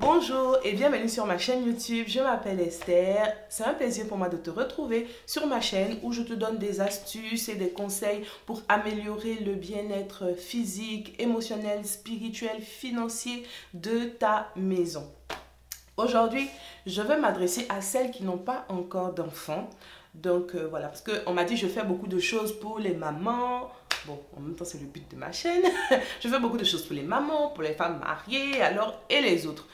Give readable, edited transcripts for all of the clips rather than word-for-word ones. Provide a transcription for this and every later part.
Bonjour et bienvenue sur ma chaîne YouTube, je m'appelle Esther. C'est un plaisir pour moi de te retrouver sur ma chaîne où je te donne des astuces et des conseils pour améliorer le bien-être physique, émotionnel, spirituel, financier de ta maison. Aujourd'hui, je vais m'adresser à celles qui n'ont pas encore d'enfants. Donc voilà, parce qu'on m'a dit que je fais beaucoup de choses pour les mamans. Bon, en même temps, c'est le but de ma chaîne. Je fais beaucoup de choses pour les mamans, pour les femmes mariées, alors, et les autres.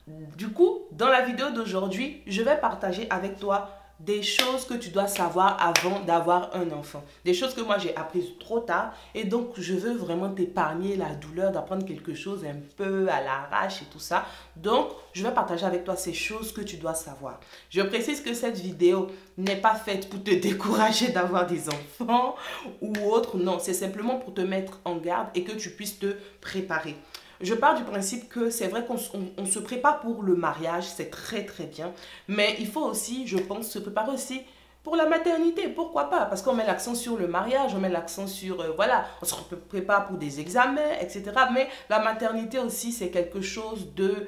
Du coup, dans la vidéo d'aujourd'hui, je vais partager avec toi des choses que tu dois savoir avant d'avoir un enfant. Des choses que moi j'ai apprises trop tard et donc je veux vraiment t'épargner la douleur d'apprendre quelque chose un peu à l'arrache et tout ça. Donc, je vais partager avec toi ces choses que tu dois savoir. Je précise que cette vidéo n'est pas faite pour te décourager d'avoir des enfants ou autre. Non, c'est simplement pour te mettre en garde et que tu puisses te préparer. Je pars du principe que c'est vrai qu'on se prépare pour le mariage, c'est très très bien. Mais il faut aussi, je pense, se préparer aussi pour la maternité. Pourquoi pas? Parce qu'on met l'accent sur le mariage, on met l'accent sur, voilà, on se prépare pour des examens, etc. Mais la maternité aussi, c'est quelque chose de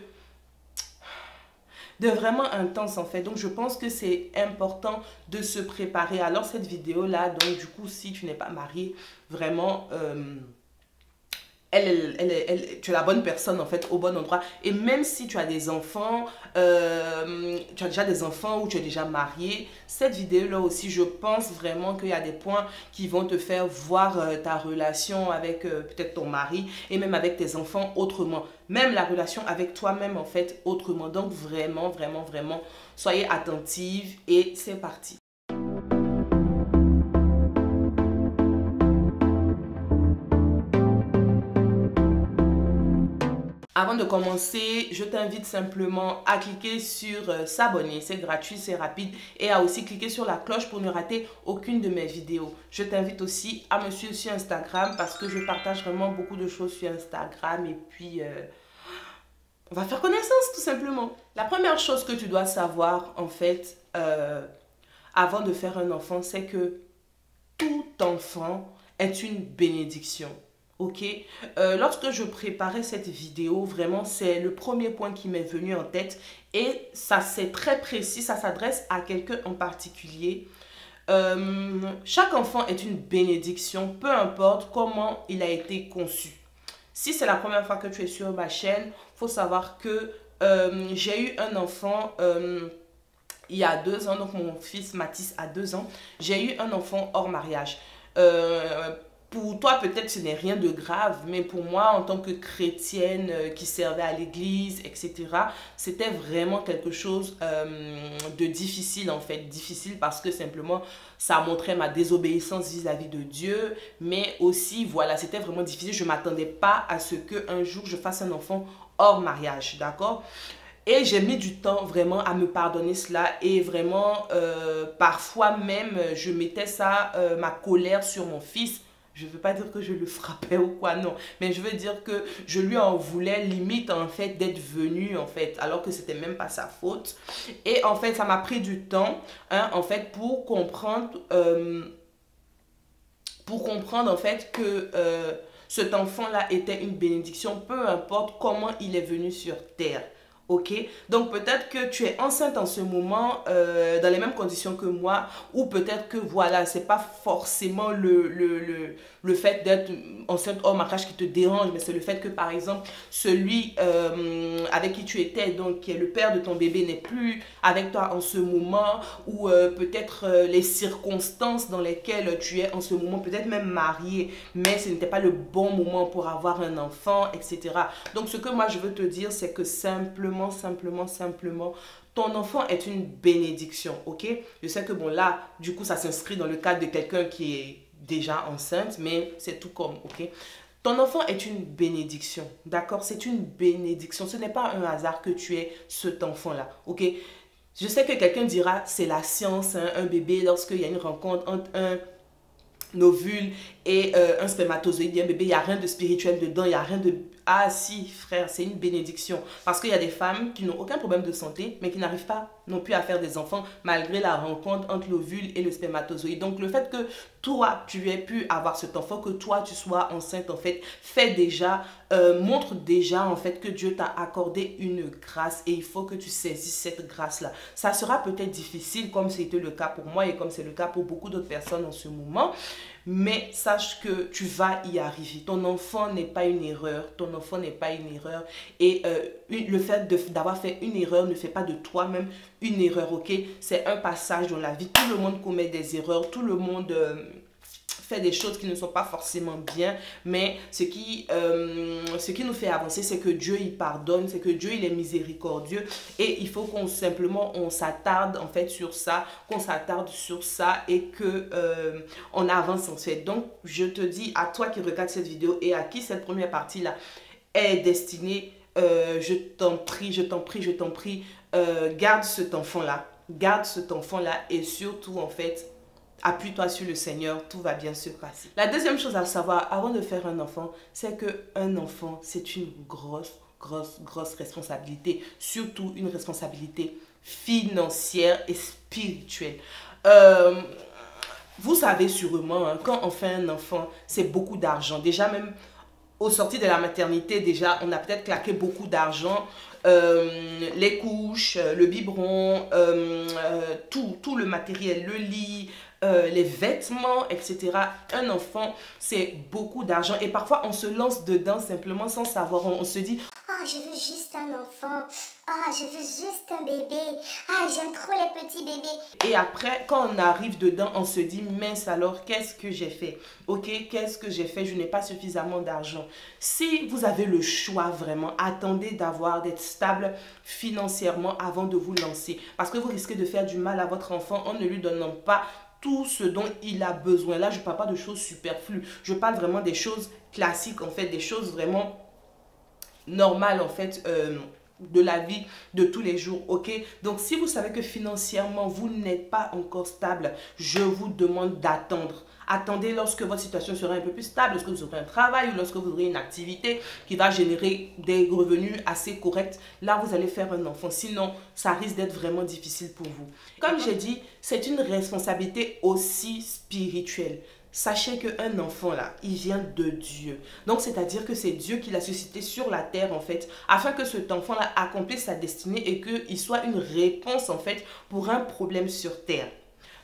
vraiment intense en fait. Donc je pense que c'est important de se préparer. Alors cette vidéo là, donc du coup si tu n'es pas marié, vraiment tu es la bonne personne en fait au bon endroit. Et même si tu as des enfants, tu as déjà des enfants ou tu es déjà marié, cette vidéo là aussi je pense vraiment qu'il y a des points qui vont te faire voir ta relation avec peut-être ton mari et même avec tes enfants autrement. Même la relation avec toi-même en fait autrement. Donc vraiment, vraiment, vraiment, soyez attentive et c'est parti. Avant de commencer, je t'invite simplement à cliquer sur s'abonner, c'est gratuit, c'est rapide, et à aussi cliquer sur la cloche pour ne rater aucune de mes vidéos. Je t'invite aussi à me suivre sur Instagram parce que je partage vraiment beaucoup de choses sur Instagram et puis on va faire connaissance tout simplement. La première chose que tu dois savoir en fait avant de faire un enfant, c'est que tout enfant est une bénédiction. Ok, lorsque je préparais cette vidéo, vraiment c'est le premier point qui m'est venu en tête et ça c'est très précis, ça s'adresse à quelqu'un en particulier. Chaque enfant est une bénédiction, peu importe comment il a été conçu. Si c'est la première fois que tu es sur ma chaîne, il faut savoir que j'ai eu un enfant il y a 2 ans, donc mon fils Mathis a 2 ans, j'ai eu un enfant hors mariage. Pour toi, peut-être ce n'est rien de grave, mais pour moi, en tant que chrétienne qui servait à l'église, etc., c'était vraiment quelque chose de difficile, en fait. Difficile parce que simplement, ça montrait ma désobéissance vis-à-vis de Dieu, mais aussi, voilà, c'était vraiment difficile. Je ne m'attendais pas à ce qu'un jour, je fasse un enfant hors mariage, d'accord? Et j'ai mis du temps vraiment à me pardonner cela et vraiment, parfois même, je mettais ça, ma colère sur mon fils. Je ne veux pas dire que je le frappais ou quoi, non. Mais je veux dire que je lui en voulais limite en fait d'être venu en fait, alors que c'était même pas sa faute. Et en fait, ça m'a pris du temps, hein, en fait, pour comprendre en fait que cet enfant-là était une bénédiction, peu importe comment il est venu sur terre. Ok, donc peut-être que tu es enceinte en ce moment dans les mêmes conditions que moi, ou peut-être que voilà, c'est pas forcément le fait d'être enceinte hors mariage qui te dérange, mais c'est le fait que par exemple celui avec qui tu étais, donc qui est le père de ton bébé, n'est plus avec toi en ce moment, ou peut-être les circonstances dans lesquelles tu es en ce moment, peut-être même marié, mais ce n'était pas le bon moment pour avoir un enfant, etc. Donc ce que moi je veux te dire, c'est que simplement, ton enfant est une bénédiction, ok? Je sais que bon là, du coup, ça s'inscrit dans le cadre de quelqu'un qui est déjà enceinte, mais c'est tout comme, ok? Ton enfant est une bénédiction, d'accord? C'est une bénédiction. Ce n'est pas un hasard que tu aies cet enfant-là, ok? Je sais que quelqu'un dira, c'est la science, hein, un bébé, lorsqu'il y a une rencontre entre un ovule et un spermatozoïde, un bébé, il n'y a rien de spirituel dedans, il n'y a rien de Ah si, frère, c'est une bénédiction. Parce qu'il y a des femmes qui n'ont aucun problème de santé, mais qui n'arrivent pas non plus à faire des enfants malgré la rencontre entre l'ovule et le spermatozoïde. Donc le fait que toi, tu aies pu avoir cet enfant, que toi, tu sois enceinte, en fait, montre déjà, en fait, que Dieu t'a accordé une grâce et il faut que tu saisisses cette grâce-là. Ça sera peut-être difficile, comme c'était le cas pour moi et comme c'est le cas pour beaucoup d'autres personnes en ce moment, mais sache que tu vas y arriver. Ton enfant n'est pas une erreur, ton enfant n'est pas une erreur et le fait d'avoir fait une erreur ne fait pas de toi-même une erreur, ok? C'est un passage dans la vie. Tout le monde commet des erreurs, tout le monde fait des choses qui ne sont pas forcément bien, mais ce qui nous fait avancer, c'est que Dieu il pardonne, c'est que Dieu il est miséricordieux et il faut qu'on simplement on s'attarde en fait sur ça, et que on avance en fait. Donc je te dis à toi qui regarde cette vidéo et à qui cette première partie là est destinée, je t'en prie, garde cet enfant là et surtout en fait appuie-toi sur le Seigneur, tout va bien se passer. La deuxième chose à savoir avant de faire un enfant, c'est qu'un enfant, c'est une grosse responsabilité. Surtout une responsabilité financière et spirituelle. Vous savez sûrement, hein, quand on fait un enfant, c'est beaucoup d'argent. Déjà même au sorti de la maternité, déjà, on a peut-être claqué beaucoup d'argent. Les couches, le biberon, tout le matériel, le lit, les vêtements, etc. Un enfant, c'est beaucoup d'argent et parfois on se lance dedans simplement sans savoir. On se dit ah, je veux juste un enfant. Ah, je veux juste un bébé. Ah, j'aime trop les petits bébés. Et après, quand on arrive dedans, on se dit mince alors, qu'est-ce que j'ai fait? Ok, qu'est-ce que j'ai fait? Je n'ai pas suffisamment d'argent. Si vous avez le choix vraiment, attendez d'être stable financièrement avant de vous lancer. Parce que vous risquez de faire du mal à votre enfant en ne lui donnant pas tout ce dont il a besoin. Là, je ne parle pas de choses superflues. Je parle vraiment des choses classiques, en fait, des choses vraiment normales, en fait, de la vie de tous les jours, ok? Donc, si vous savez que financièrement, vous n'êtes pas encore stable, je vous demande d'attendre. Attendez lorsque votre situation sera un peu plus stable, lorsque vous aurez un travail ou lorsque vous aurez une activité qui va générer des revenus assez corrects. Là, vous allez faire un enfant. Sinon, ça risque d'être vraiment difficile pour vous. Comme j'ai dit, c'est une responsabilité aussi spirituelle. Sachez qu'un enfant là, il vient de Dieu. Donc, c'est-à-dire que c'est Dieu qui l'a suscité sur la terre en fait, afin que cet enfant là accomplisse sa destinée et qu'il soit une réponse en fait pour un problème sur terre.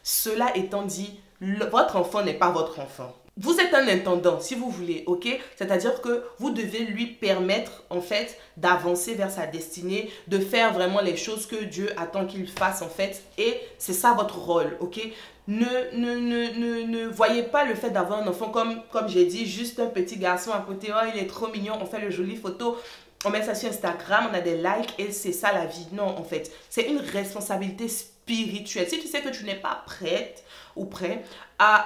Cela étant dit, votre enfant n'est pas votre enfant. Vous êtes un intendant, si vous voulez, ok? C'est-à-dire que vous devez lui permettre, en fait, d'avancer vers sa destinée, de faire vraiment les choses que Dieu attend qu'il fasse, en fait. Et c'est ça votre rôle, ok? Ne voyez pas le fait d'avoir un enfant comme j'ai dit, juste un petit garçon à côté. Oh, il est trop mignon, on fait le joli photo. On met ça sur Instagram, on a des likes et c'est ça la vie. Non, en fait, c'est une responsabilité spirituelle. Si tu sais que tu n'es pas prête ou prêt à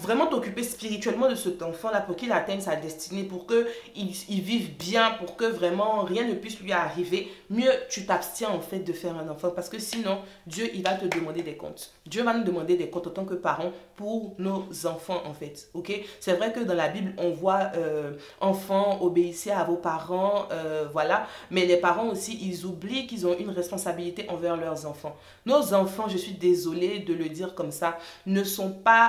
vraiment t'occuper spirituellement de cet enfant-là pour qu'il atteigne sa destinée, pour qu'il vive bien, pour que vraiment rien ne puisse lui arriver, mieux tu t'abstiens en fait de faire un enfant parce que sinon, Dieu il va te demander des comptes. Dieu va nous demander des comptes en tant que parents pour nos enfants en fait, ok? C'est vrai que dans la Bible, on voit enfants, obéissez à vos parents, voilà, mais les parents aussi, ils oublient qu'ils ont une responsabilité envers leurs enfants. Nos enfants, je suis désolée de le dire comme ça, ne sont pas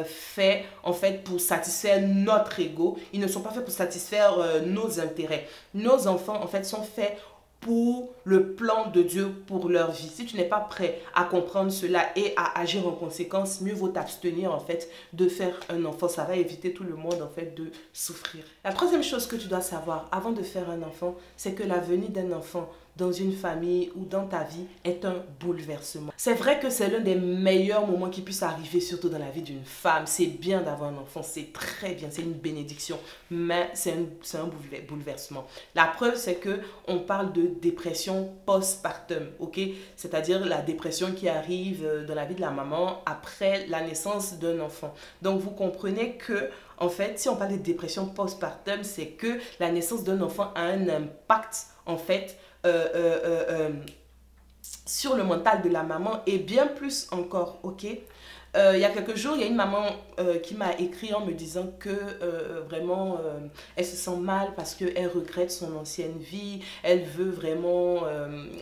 faits en fait pour satisfaire notre ego, ils ne sont pas faits pour satisfaire nos intérêts. Nos enfants en fait sont faits pour le plan de Dieu pour leur vie. Si tu n'es pas prêt à comprendre cela et à agir en conséquence, mieux vaut t'abstenir en fait de faire un enfant. Ça va éviter tout le monde en fait de souffrir. La troisième chose que tu dois savoir avant de faire un enfant, c'est que la venue d'un enfant dans une famille ou dans ta vie est un bouleversement. C'est vrai que c'est l'un des meilleurs moments qui puisse arriver, surtout dans la vie d'une femme. C'est bien d'avoir un enfant, c'est très bien, c'est une bénédiction, mais c'est un bouleversement. La preuve, c'est que on parle de dépression postpartum, ok? C'est-à-dire la dépression qui arrive dans la vie de la maman après la naissance d'un enfant. Donc, vous comprenez que en fait, si on parle de dépression postpartum, c'est que la naissance d'un enfant a un impact, en fait, sur le mental de la maman et bien plus encore, ok? Il y a quelques jours, il y a une maman qui m'a écrit en me disant que vraiment, elle se sent mal parce qu'elle regrette son ancienne vie. Elle veut vraiment,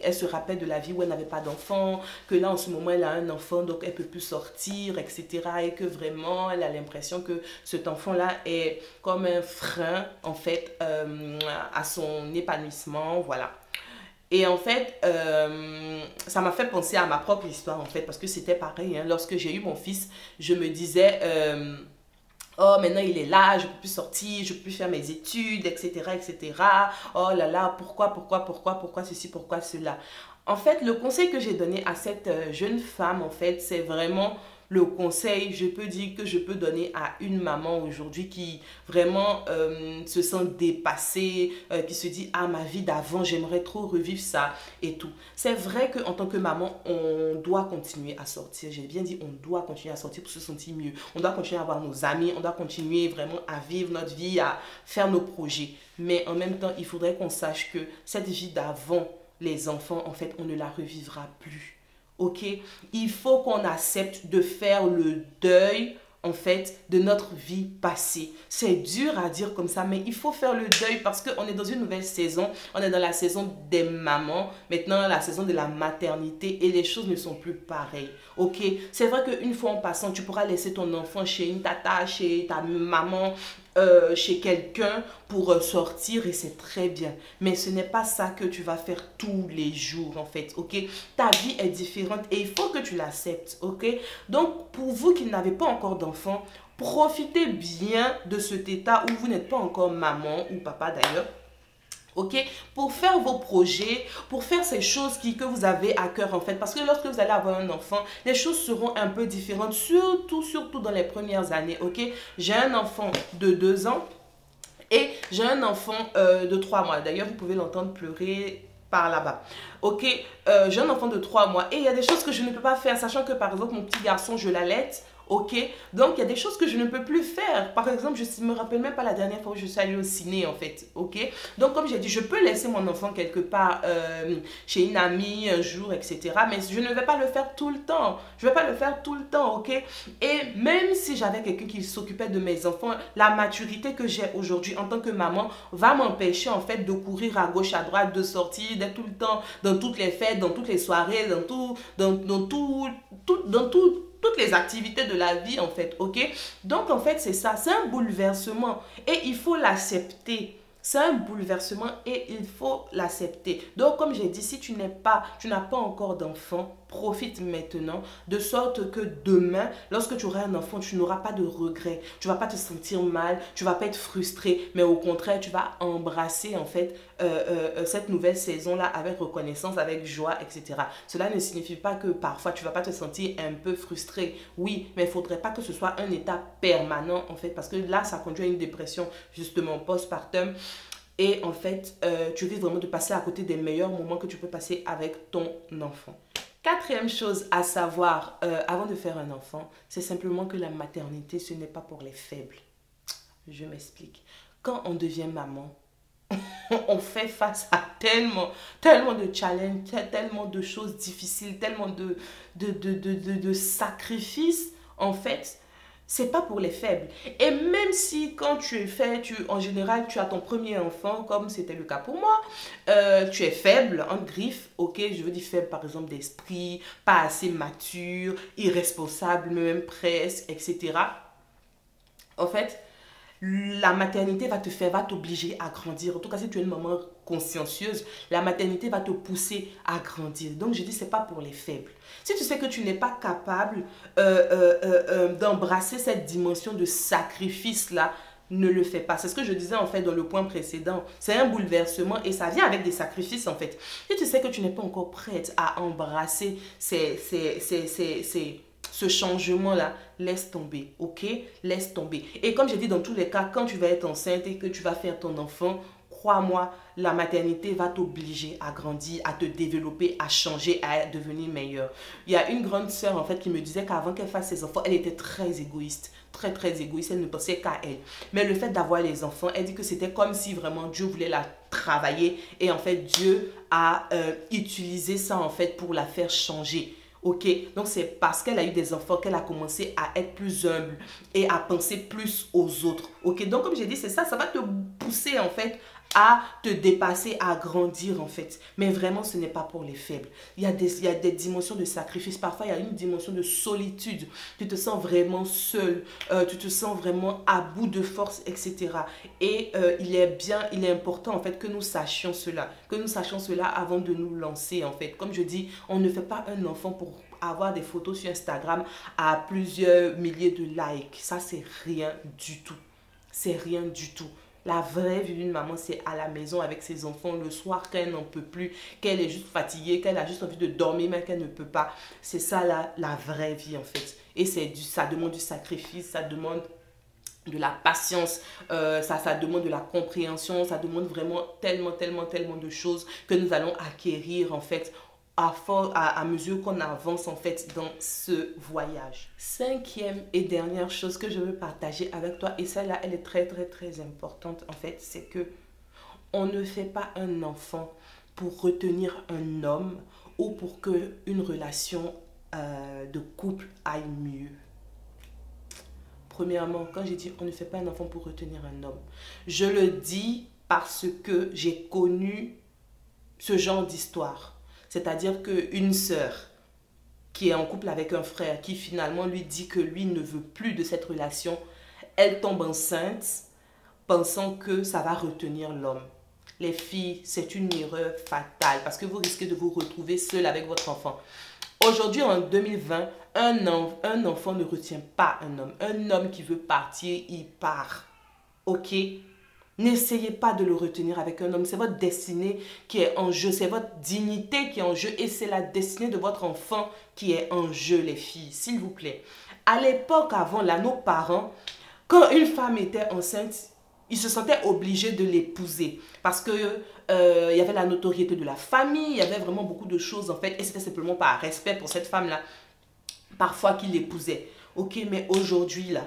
elle se rappelle de la vie où elle n'avait pas d'enfant, que là, en ce moment, elle a un enfant, donc elle ne peut plus sortir, etc. Et que vraiment, elle a l'impression que cet enfant-là est comme un frein, en fait, à son épanouissement, voilà. Et en fait, ça m'a fait penser à ma propre histoire, en fait, parce que c'était pareil, hein. Lorsque j'ai eu mon fils, je me disais, oh, maintenant il est là, je ne peux plus sortir, je ne peux plus faire mes études, etc., etc. Oh là là, pourquoi ceci, pourquoi cela. En fait, le conseil que j'ai donné à cette jeune femme, en fait, c'est vraiment le conseil, je peux dire, que je peux donner à une maman aujourd'hui qui vraiment se sent dépassée, qui se dit, ah, ma vie d'avant, j'aimerais trop revivre ça et tout. C'est vrai qu'en tant que maman, on doit continuer à sortir. J'ai bien dit, on doit continuer à sortir pour se sentir mieux. On doit continuer à avoir nos amis, on doit continuer vraiment à vivre notre vie, à faire nos projets. Mais en même temps, il faudrait qu'on sache que cette vie d'avant, les enfants, en fait, on ne la revivra plus. Ok, il faut qu'on accepte de faire le deuil, en fait, de notre vie passée. C'est dur à dire comme ça, mais il faut faire le deuil parce qu'on est dans une nouvelle saison. On est dans la saison des mamans, maintenant la saison de la maternité et les choses ne sont plus pareilles. Ok, c'est vrai qu'une fois en passant, tu pourras laisser ton enfant chez une tata, chez ta maman, chez quelqu'un pour sortir et c'est très bien. Mais ce n'est pas ça que tu vas faire tous les jours en fait, ok? Ta vie est différente et il faut que tu l'acceptes, ok? Donc, pour vous qui n'avez pas encore d'enfants, profitez bien de cet état où vous n'êtes pas encore maman ou papa d'ailleurs. Ok, pour faire vos projets, pour faire ces choses que vous avez à cœur en fait. Parce que lorsque vous allez avoir un enfant, les choses seront un peu différentes, surtout dans les premières années, ok. J'ai un enfant de 2 ans et j'ai un enfant de 3 mois. D'ailleurs, vous pouvez l'entendre pleurer par là-bas. Ok, j'ai un enfant de 3 mois et il y a des choses que je ne peux pas faire, sachant que par exemple, mon petit garçon, je l'allaite. Ok, donc il y a des choses que je ne peux plus faire. Par exemple, je ne me rappelle même pas la dernière fois où je suis allée au ciné en fait. Ok, donc comme j'ai dit, je peux laisser mon enfant quelque part chez une amie un jour, etc. Mais je ne vais pas le faire tout le temps. Je ne vais pas le faire tout le temps, ok. Et même si j'avais quelqu'un qui s'occupait de mes enfants, la maturité que j'ai aujourd'hui en tant que maman va m'empêcher en fait de courir à gauche, à droite, de sortir, d'être tout le temps dans toutes les fêtes, dans toutes les soirées, toutes les activités de la vie en fait, ok. Donc en fait c'est ça, c'est un bouleversement et il faut l'accepter. C'est un bouleversement et il faut l'accepter. Donc comme j'ai dit, si tu n'as pas encore d'enfant, profite maintenant de sorte que demain, lorsque tu auras un enfant, tu n'auras pas de regrets. Tu ne vas pas te sentir mal, tu ne vas pas être frustré, mais au contraire, tu vas embrasser en fait cette nouvelle saison-là avec reconnaissance, avec joie, etc. Cela ne signifie pas que parfois tu ne vas pas te sentir un peu frustré. Oui, mais il ne faudrait pas que ce soit un état permanent en fait, parce que là, ça conduit à une dépression justement postpartum. Et en fait, tu risques vraiment de passer à côté des meilleurs moments que tu peux passer avec ton enfant. Quatrième chose à savoir avant de faire un enfant, c'est simplement que la maternité, ce n'est pas pour les faibles. Je m'explique. Quand on devient maman, on fait face à tellement de challenges, tellement de choses difficiles, tellement de sacrifices, en fait. C'est pas pour les faibles. Et même si quand en général, tu as ton premier enfant, comme c'était le cas pour moi, tu es faible, en griffe, ok, je veux dire faible par exemple d'esprit, pas assez mature, irresponsable même presque, etc. En fait, la maternité va t'obliger à grandir. En tout cas, si tu es une maman consciencieuse, la maternité va te pousser à grandir. Donc, je dis, c'est pas pour les faibles. Si tu sais que tu n'es pas capable d'embrasser cette dimension de sacrifice-là, ne le fais pas. C'est ce que je disais en fait dans le point précédent. C'est un bouleversement et ça vient avec des sacrifices en fait. Si tu sais que tu n'es pas encore prête à embrasser ce changement-là, laisse tomber, ok? Laisse tomber. Et comme j'ai dit, dans tous les cas, quand tu vas être enceinte et que tu vas faire ton enfant, crois-moi, la maternité va t'obliger à grandir, à te développer, à changer, à devenir meilleure. Il y a une grande sœur, en fait, qui me disait qu'avant qu'elle fasse ses enfants, elle était très égoïste. Très égoïste, elle ne pensait qu'à elle. Mais le fait d'avoir les enfants, elle dit que c'était comme si vraiment Dieu voulait la travailler. Et en fait, Dieu a utilisé ça, en fait, pour la faire changer. Ok, donc c'est parce qu'elle a eu des enfants qu'elle a commencé à être plus humble et à penser plus aux autres. Ok, donc comme j'ai dit, c'est ça, ça va te pousser en fait à te dépasser, à grandir en fait. Mais vraiment, ce n'est pas pour les faibles. Il y a des dimensions de sacrifice. Parfois, il y a une dimension de solitude. Tu te sens vraiment seul, tu te sens vraiment à bout de force, etc. Et il est important en fait que nous sachions cela. Que nous sachions cela avant de nous lancer en fait. Comme je dis, on ne fait pas un enfant pour avoir des photos sur Instagram à plusieurs milliers de likes. Ça, c'est rien du tout. C'est rien du tout. La vraie vie d'une maman, c'est à la maison avec ses enfants le soir quand elle n'en peut plus, qu'elle est juste fatiguée, qu'elle a juste envie de dormir mais qu'elle ne peut pas. C'est ça la vraie vie en fait. Et ça demande du sacrifice, ça demande de la patience, ça demande de la compréhension, ça demande vraiment tellement de choses que nous allons acquérir en fait à mesure qu'on avance en fait dans ce voyage. Cinquième et dernière chose que je veux partager avec toi, et celle-là elle est très importante en fait, c'est que on ne fait pas un enfant pour retenir un homme ou pour que une relation de couple aille mieux. Premièrement, quand j'ai dit on ne fait pas un enfant pour retenir un homme, je le dis parce que j'ai connu ce genre d'histoire. C'est-à-dire qu'une sœur qui est en couple avec un frère qui finalement lui dit que lui ne veut plus de cette relation, elle tombe enceinte pensant que ça va retenir l'homme. Les filles, c'est une erreur fatale parce que vous risquez de vous retrouver seul avec votre enfant. Aujourd'hui, en 2020, un enfant ne retient pas un homme. Un homme qui veut partir, il part. Ok? N'essayez pas de le retenir avec un homme. C'est votre destinée qui est en jeu. C'est votre dignité qui est en jeu. Et c'est la destinée de votre enfant qui est en jeu, les filles. S'il vous plaît. À l'époque, avant, là, nos parents, quand une femme était enceinte, ils se sentaient obligés de l'épouser. Parce que il y avait la notoriété de la famille. Il y avait vraiment beaucoup de choses, en fait. Et c'était simplement par respect pour cette femme-là. Parfois, qu'ils l'épousaient. Ok, mais aujourd'hui, là,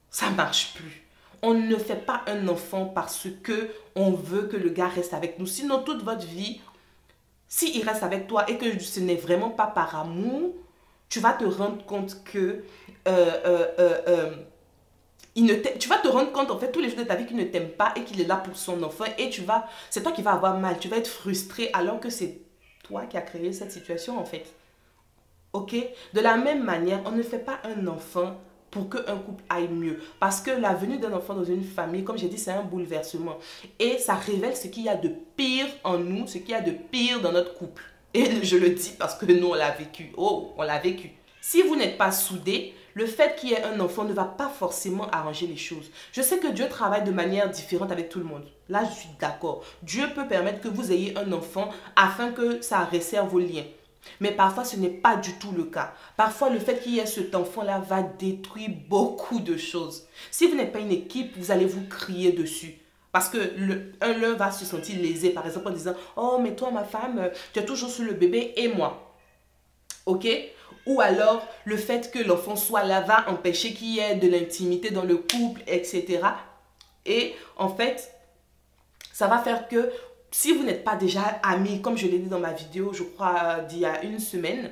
ça ne marche plus. On ne fait pas un enfant parce que on veut que le gars reste avec nous. Sinon, toute votre vie, s'il reste avec toi et que ce n'est vraiment pas par amour, tu vas te rendre compte que... tu vas te rendre compte en fait tous les jours de ta vie qu'il ne t'aime pas et qu'il est là pour son enfant. Et c'est toi qui vas avoir mal. Tu vas être frustré alors que c'est toi qui as créé cette situation en fait. Ok? De la même manière, on ne fait pas un enfant pour qu'un couple aille mieux. Parce que la venue d'un enfant dans une famille, comme j'ai dit, c'est un bouleversement. Et ça révèle ce qu'il y a de pire en nous, ce qu'il y a de pire dans notre couple. Et je le dis parce que nous, on l'a vécu. Oh, on l'a vécu. Si vous n'êtes pas soudés, le fait qu'il y ait un enfant ne va pas forcément arranger les choses. Je sais que Dieu travaille de manière différente avec tout le monde. Là, je suis d'accord. Dieu peut permettre que vous ayez un enfant afin que ça resserre vos liens. Mais parfois, ce n'est pas du tout le cas. Parfois, le fait qu'il y ait cet enfant-là va détruire beaucoup de choses. Si vous n'êtes pas une équipe, vous allez vous crier dessus. Parce que l'un va se sentir lésé, par exemple, en disant « Oh, mais toi, ma femme, tu es toujours sur le bébé et moi. » Ok? Ou alors, le fait que l'enfant soit là va empêcher qu'il y ait de l'intimité dans le couple, etc. Et en fait, ça va faire que si vous n'êtes pas déjà amis, comme je l'ai dit dans ma vidéo, je crois, d'il y a une semaine,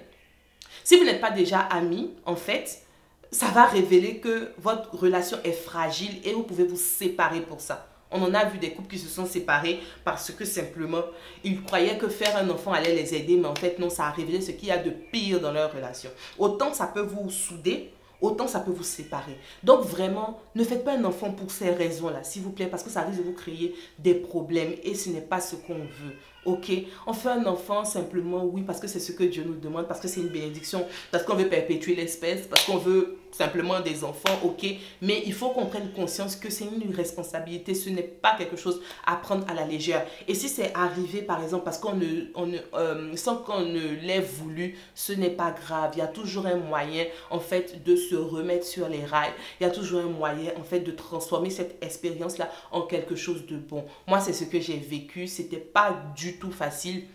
si vous n'êtes pas déjà amis, en fait, ça va révéler que votre relation est fragile et vous pouvez vous séparer pour ça. On en a vu des couples qui se sont séparés parce que simplement, ils croyaient que faire un enfant allait les aider, mais en fait, non, ça a révélé ce qu'il y a de pire dans leur relation. Autant ça peut vous souder, autant ça peut vous séparer. Donc vraiment, ne faites pas un enfant pour ces raisons-là, s'il vous plaît, parce que ça risque de vous créer des problèmes et ce n'est pas ce qu'on veut. Ok, on fait un enfant simplement, oui, parce que c'est ce que Dieu nous demande, parce que c'est une bénédiction, parce qu'on veut perpétuer l'espèce, parce qu'on veut simplement des enfants, ok. Mais il faut qu'on prenne conscience que c'est une responsabilité, ce n'est pas quelque chose à prendre à la légère. Et si c'est arrivé, par exemple, parce qu'on sans qu'on ne l'ait voulu, ce n'est pas grave. Il y a toujours un moyen, en fait, de se remettre sur les rails. Il y a toujours un moyen, en fait, de transformer cette expérience-là en quelque chose de bon. Moi, c'est ce que j'ai vécu. C'était pas du tout facile.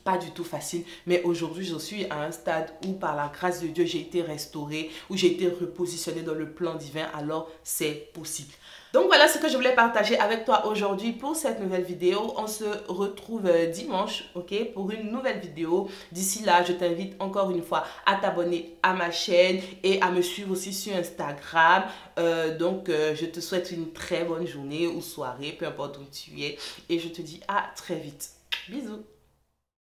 pas du tout facile, mais aujourd'hui je suis à un stade où par la grâce de Dieu j'ai été restaurée, où j'ai été repositionnée dans le plan divin, alors c'est possible. Donc voilà ce que je voulais partager avec toi aujourd'hui pour cette nouvelle vidéo. On se retrouve dimanche, ok, pour une nouvelle vidéo. D'ici là, je t'invite encore une fois à t'abonner à ma chaîne et à me suivre aussi sur Instagram. Je te souhaite une très bonne journée ou soirée, peu importe où tu es. Et je te dis à très vite. Bisous.